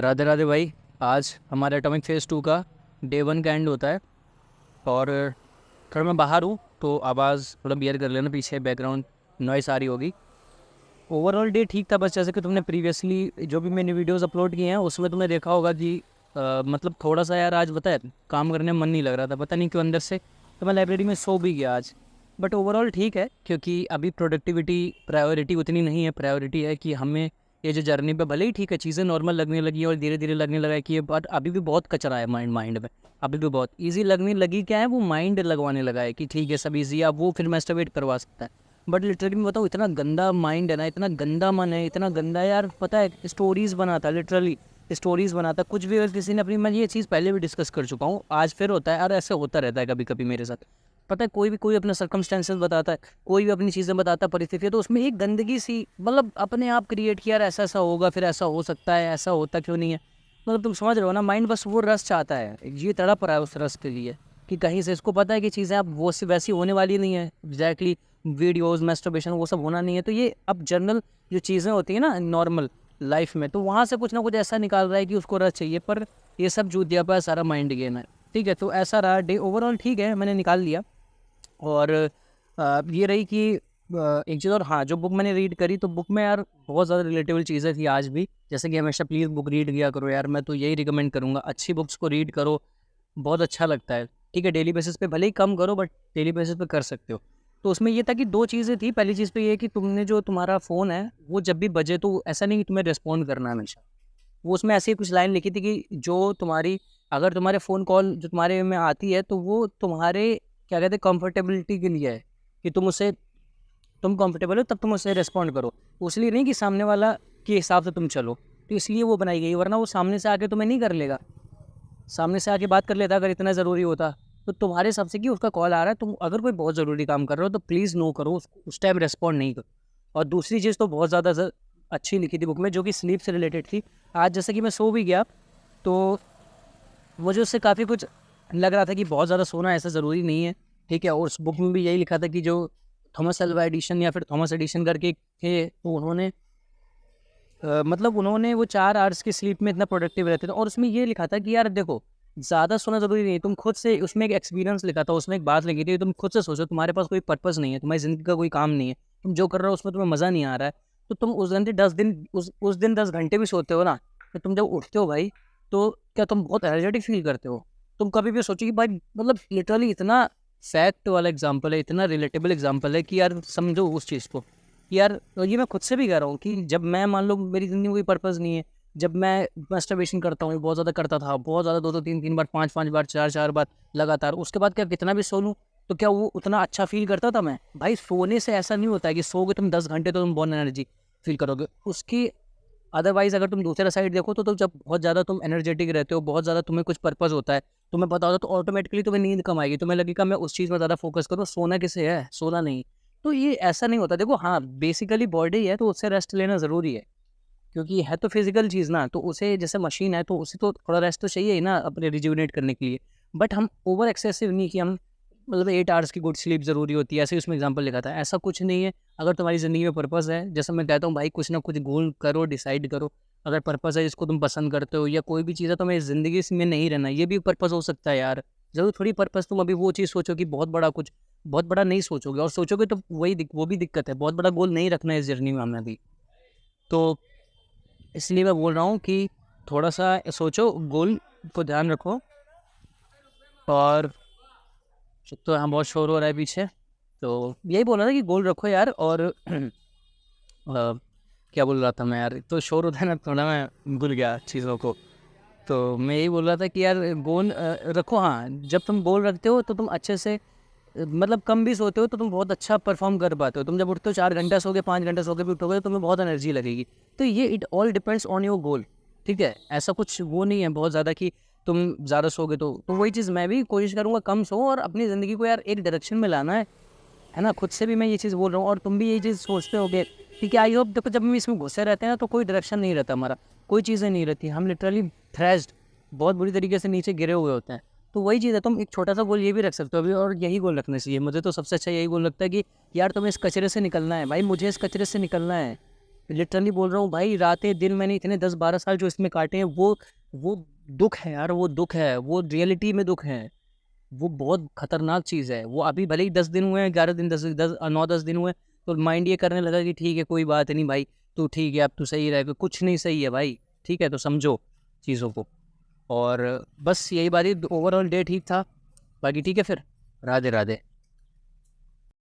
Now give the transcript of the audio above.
राधे राधे भाई। आज हमारे एटॉमिक फेज़ 2 का डे 1 का एंड होता है और थोड़ा मैं बाहर हूँ तो आवाज़ थोड़ा बियर कर लेना, पीछे बैकग्राउंड नॉइस आ रही होगी। ओवरऑल डे ठीक था, बस जैसे कि तुमने प्रीवियसली जो भी मैंने वीडियोस अपलोड किए हैं उसमें तुमने देखा होगा कि मतलब थोड़ा सा यार आज पता है काम करने में मन नहीं लग रहा था, पता नहीं क्यों अंदर से, तो मैं लाइब्रेरी में सो भी गया आज। बट ओवरऑल ठीक है क्योंकि अभी प्रोडक्टिविटी प्रायोरिटी उतनी नहीं है। प्रायोरिटी है कि हमें ये जो जर्नी पे भले ही ठीक है चीज़ें नॉर्मल लगने लगी और धीरे धीरे लगने लगा है कि ये, बट अभी भी बहुत कचरा है माइंड में। अभी भी बहुत ईजी लगने लगी, क्या है वो माइंड लगवाने लगा है कि ठीक है सब ईजी है, अब वो फिर मैस्टरबेट करवा सकता है। बट लिटरली मैं बताऊँ, इतना गंदा माइंड है ना, इतना गंदा मन है, इतना गंदा यार, पता है स्टोरीज़ बनाता, लिटरली स्टोरीज़ बनाता कुछ भी। अगर किसी ने अपनी, मैं ये चीज़ पहले भी डिस्कस कर चुका हूँ, आज फिर होता है, और ऐसे होता रहता है कभी कभी मेरे साथ। पता है कोई अपना सर्कमस्टेंसेस बताता है, कोई भी अपनी चीज़ें बताता है, परिस्थितियाँ, तो उसमें एक गंदगी सी मतलब अपने आप क्रिएट किया, यार ऐसा ऐसा होगा, फिर ऐसा हो सकता है, ऐसा होता क्यों नहीं है। मतलब तुम समझ रहे हो ना, माइंड बस वो रस चाहता है, ये तड़प रहा है उस रस के लिए कि कहीं से इसको पता है कि चीज़ें अब वो वैसी होने वाली नहीं है। एग्जैक्टली वीडियोज़ मैस्टरबेशन वो सब होना नहीं है, तो ये अब जनरल जो चीज़ें होती हैं ना नॉर्मल लाइफ में, तो वहाँ से कुछ ना कुछ ऐसा निकाल रहा है कि उसको रस चाहिए, पर ये सब जूत दिया पर सारा माइंड गेम है। ठीक है, तो ऐसा रहा डे, ओवरऑल ठीक है, मैंने निकाल लिया। और ये रही कि एक चीज़ और, हाँ, जो बुक मैंने रीड करी तो बुक में यार बहुत ज़्यादा रिलेटेबल चीज़ें थी आज भी। जैसे कि हमेशा प्लीज़ बुक रीड किया करो यार, मैं तो यही रिकमेंड करूँगा, अच्छी बुक्स को रीड करो, बहुत अच्छा लगता है। ठीक है, डेली बेसिस पे भले ही कम करो बट डेली बेसिस पे कर सकते हो। तो उसमें ये था कि दो चीज़ें थी। पहली चीज़ तो ये कि तुमने जो तुम्हारा फ़ोन है वो जब भी बजे तो ऐसा नहीं कि तुम्हें रिस्पॉन्ड करना है हमेशा। वो उसमें ऐसी कुछ लाइन लिखी थी कि जो तुम्हारी, अगर तुम्हारे फ़ोन कॉल जो तुम्हारे में आती है तो वो तुम्हारे क्या कहते हैं कंफर्टेबिलिटी के लिए है, कि तुम कंफर्टेबल हो तब तुम उससे रिस्पॉन्ड करो, इसलिए नहीं कि सामने वाला के हिसाब से तुम चलो। तो इसलिए वो बनाई गई, वरना वो सामने से आके तुम्हें नहीं कर लेगा। सामने से आके बात कर लेता अगर इतना ज़रूरी होता, तो तुम्हारे हिसाब से कि उसका कॉल आ रहा है, तुम अगर कोई बहुत ज़रूरी काम कर रहे हो तो प्लीज़ नो करो, उस टाइम रिस्पॉन्ड नहीं करो। और दूसरी चीज़ तो बहुत ज़्यादा अच्छी लिखी थी बुक में, जो कि स्लीप से रिलेटेड थी। आज जैसे कि मैं सो भी गया तो मुझे उससे काफ़ी कुछ लग रहा था कि बहुत ज़्यादा सोना ऐसा ज़रूरी नहीं है। ठीक है, और उस बुक में भी यही लिखा था कि जो थॉमस अल्वा एडिशन या फिर थॉमस एडिशन करके थे, तो उन्होंने मतलब उन्होंने वो 4 आवर्स की स्लीप में इतना प्रोडक्टिव रहते थे। और उसमें ये लिखा था कि यार देखो, ज़्यादा सोना ज़रूरी नहीं है, तुम खुद से, उसमें एक एक्सपीरियंस लिखा था, उसमें एक बात लिखी थी, तुम खुद से सोचो, तुम्हारे पास कोई पर्पज़ नहीं है, तुम्हारी ज़िंदगी का कोई काम नहीं है, तुम जो कर रहे हो उसमें तुम्हें मज़ा नहीं आ रहा है, तो तुम उस दिन 10 दिन उस दिन 10 घंटे भी सोते हो ना, तो तुम जब उठते हो भाई, तो क्या तुम बहुत एनर्जेटिक फील करते हो। तुम कभी भी सोचो कि भाई, मतलब लिटरली इतना फैक्ट वाला एग्जाम्पल है, इतना रिलेटेबल एग्जाम्पल है कि यार समझो उस चीज़ को कि यार, और ये मैं खुद से भी कह रहा हूँ कि जब मैं, मान लो मेरी ज़िंदगी में कोई पर्पज़ नहीं है, जब मैं मास्टरबेशन करता हूँ, बहुत ज़्यादा करता था, बहुत ज़्यादा, 2-2 3-3 बार, 5-5 बार, 4-4 बार लगातार, उसके बाद क्या कितना भी सो लूँ तो क्या वो उतना अच्छा फ़ील करता था मैं? भाई सोने से ऐसा नहीं होता है कि सोओगे तुम 10 घंटे तो तुम बहुत एनर्जी फ़ील करोगे। उसकी अदरवाइज़ अगर तुम दूसरा साइड देखो तो जब बहुत ज़्यादा तुम एनर्जेटिक रहते हो, बहुत ज़्यादा तुम्हें कुछ पर्पज़ होता है, तुम्हें पता होता है, तो ऑटोमेटिकली तुम्हें नींद कम आएगी, तुम्हें लगेगा मैं उस चीज़ में ज़्यादा फ़ोकस करूँ, सोना किसे है, सोना नहीं। तो ये ऐसा नहीं होता। देखो हाँ, बेसिकली बॉडी है तो उससे रेस्ट लेना ज़रूरी है, क्योंकि है तो फिज़िकल चीज़ ना, तो उसे जैसे मशीन है तो उसे तो थोड़ा रेस्ट तो चाहिए ही ना अपने रिजुविनेट करने के लिए। बट हम ओवर एक्सेसिव नहीं कि हम, मतलब 8 आवर्स की गुड स्लीप ज़रूरी होती है, ऐसे ही उसमें एग्जांपल लिखा था, ऐसा कुछ नहीं है। अगर तुम्हारी ज़िंदगी में पर्पज़ है, जैसे मैं कहता हूँ भाई कुछ ना कुछ गोल करो, डिसाइड करो। अगर पर्पज़ है जिसको तुम पसंद करते हो, या कोई भी चीज़ है, तो मैं ज़िंदगी में नहीं रहना, ये भी पर्पज़ हो सकता है यार। ज़रूर थोड़ी पर्पज़ तुम अभी वो चीज़ सोचो कि बहुत बड़ा कुछ, बहुत बड़ा नहीं सोचोगे, और सोचोगे तो वो भी दिक्कत है, बहुत बड़ा गोल नहीं रखना है इस जर्नी में हमें अभी। तो इसलिए मैं बोल रहा हूँ कि थोड़ा-सा सोचो, गोल को ध्यान रखो। और तो यहाँ बहुत शोर हो रहा है पीछे, तो यही बोल रहा था कि गोल रखो यार। और क्या बोल रहा था मैं यार, तो शोर होता है ना, थोड़ा मैं भूल गया चीज़ों को। तो मैं यही बोल रहा था कि यार गोल रखो। हाँ, जब तुम गोल रखते हो तो तुम अच्छे से मतलब कम भी सोते हो तो तुम बहुत अच्छा परफॉर्म कर पाते हो। तुम जब उठते हो 4 घंटा सोगे, 5 घंटा सो के भी उठोगे तो तुम्हें बहुत एनर्जी लगेगी। तो ये it all depends on your goal. ठीक है, ऐसा कुछ वो नहीं है बहुत ज़्यादा कि तुम ज़्यादा सोगे तो वही चीज़ मैं भी कोशिश करूँगा कम सो, और अपनी ज़िंदगी को यार एक डायरेक्शन में लाना है ना। खुद से भी मैं ये चीज़ बोल रहा हूँ और तुम भी यही चीज़ सोचते होगे। ठीक है, आई होप। देखो जब हम इसमें घुसे रहते हैं ना तो कोई डायरेक्शन नहीं रहता हमारा, कोई चीज़ें नहीं रहती, हम लिटरली थ्रेस्ड, बहुत बुरी तरीके से नीचे गिरे हुए होते हैं। तो वही चीज़ है, तुम एक छोटा सा गोल ये भी रख सकते हो अभी, और यही गोल रखना चाहिए। मुझे तो सबसे अच्छा यही गोल लगता है कि यार तुम्हें इस कचरे से निकलना है भाई, मुझे इस कचरे से निकलना है। लिटरली बोल रहा हूँ भाई, रातें दिन मैंने इतने 10-12 साल जो इसमें काटे हैं, वो दुख है यार, वो दुख है, वो रियलिटी में दुख है। वो बहुत खतरनाक चीज़ है। वो अभी भले ही 10 दिन हुए हैं, 11 दिन, 9-10 दिन हुए हैं, तो माइंड ये करने लगा कि ठीक है कोई बात नहीं भाई, तू ठीक है, अब तू सही रहेगा। कुछ नहीं सही है भाई, ठीक है, तो समझो चीज़ों को। और बस यही बात है, ओवरऑल डे ठीक था। बाकी ठीक है फिर, राधे राधे।